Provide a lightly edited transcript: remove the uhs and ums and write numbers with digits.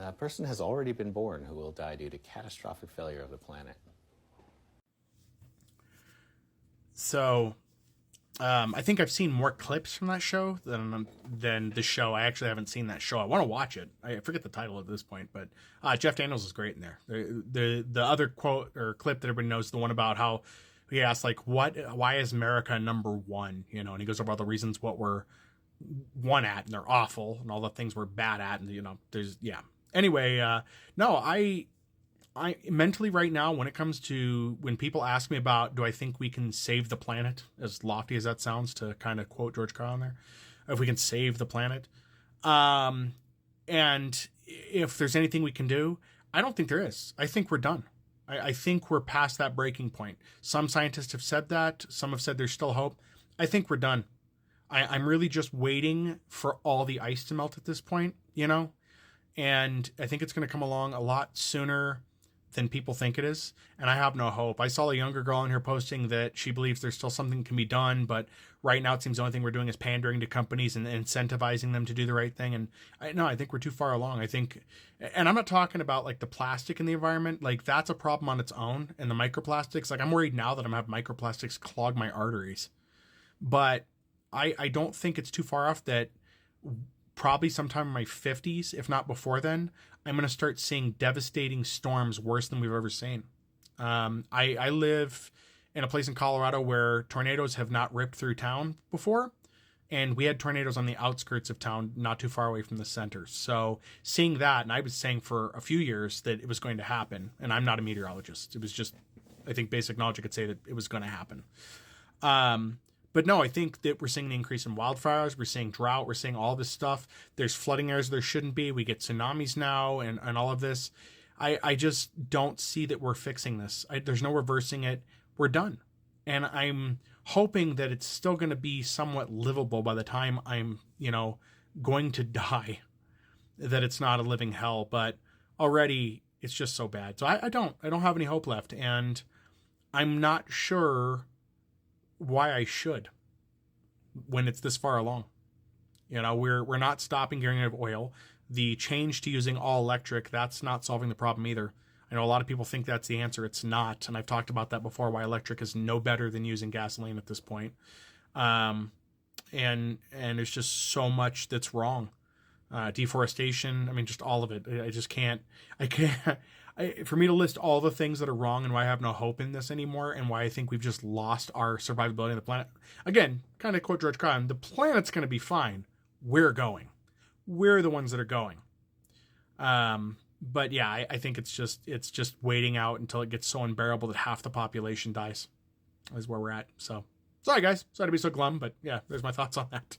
A person has already been born who will die due to catastrophic failure of the planet. So, I think I've seen more clips from that show than the show. I actually haven't seen that show. I want to watch it. I forget the title at this point, but Jeff Daniels is great in there. The other quote or clip that everybody knows, the one about how he asked like, why is America number one? You know, and he goes over all the reasons what we're one at, and they're awful, and all the things we're bad at, and there's Anyway, no, I mentally right now, when it comes to when people ask me about do I think we can save the planet, as lofty as that sounds, to kind of quote George Carlin there, if we can save the planet, and if there's anything we can do, I don't think there is. I think we're done. I think we're past that breaking point. Some scientists have said that. Some have said there's still hope. I think we're done. I'm really just waiting for all the ice to melt at this point, and I think it's going to come along a lot sooner than people think it is, and I have no hope. I saw a younger girl in here posting that she believes there's still something can be done, but right now it seems the only thing we're doing is pandering to companies and incentivizing them to do the right thing. And I think we're too far along. I think, and I'm not talking about like the plastic in the environment, like that's a problem on its own, and the microplastics. Like I'm worried now that I'm gonna have microplastics clog my arteries, but I don't think it's too far off that probably sometime in my 50s, if not before then, I'm going to start seeing devastating storms worse than we've ever seen. I live in a place in Colorado where tornadoes have not ripped through town before. And we had tornadoes on the outskirts of town, not too far away from the center. So seeing that, and I was saying for a few years that it was going to happen. And I'm not a meteorologist. It was just, I think basic knowledge could say that it was going to happen. But no, I think that we're seeing the increase in wildfires. We're seeing drought. We're seeing all this stuff. There's flooding areas there shouldn't be. We get tsunamis now and all of this. I just don't see that we're fixing this. There's no reversing it. We're done. And I'm hoping that it's still going to be somewhat livable by the time I'm, going to die, that it's not a living hell. But already it's just so bad. So I don't have any hope left. And I'm not sure why I should when it's this far along. We're not stopping getting rid of oil. The change to using all electric, that's not solving the problem either. I know a lot of people think that's the answer. It's not. And I've talked about that before, why electric is no better than using gasoline at this point. And there's just so much that's wrong. Deforestation. I mean, just all of it. For me to list all the things that are wrong and why I have no hope in this anymore and why I think we've just lost our survivability on the planet. Again, kind of quote George Carlin, the planet's going to be fine. We're going. We're the ones that are going. But yeah, I think it's just waiting out until it gets so unbearable that half the population dies is where we're at. So sorry guys, sorry to be so glum, but yeah, there's my thoughts on that.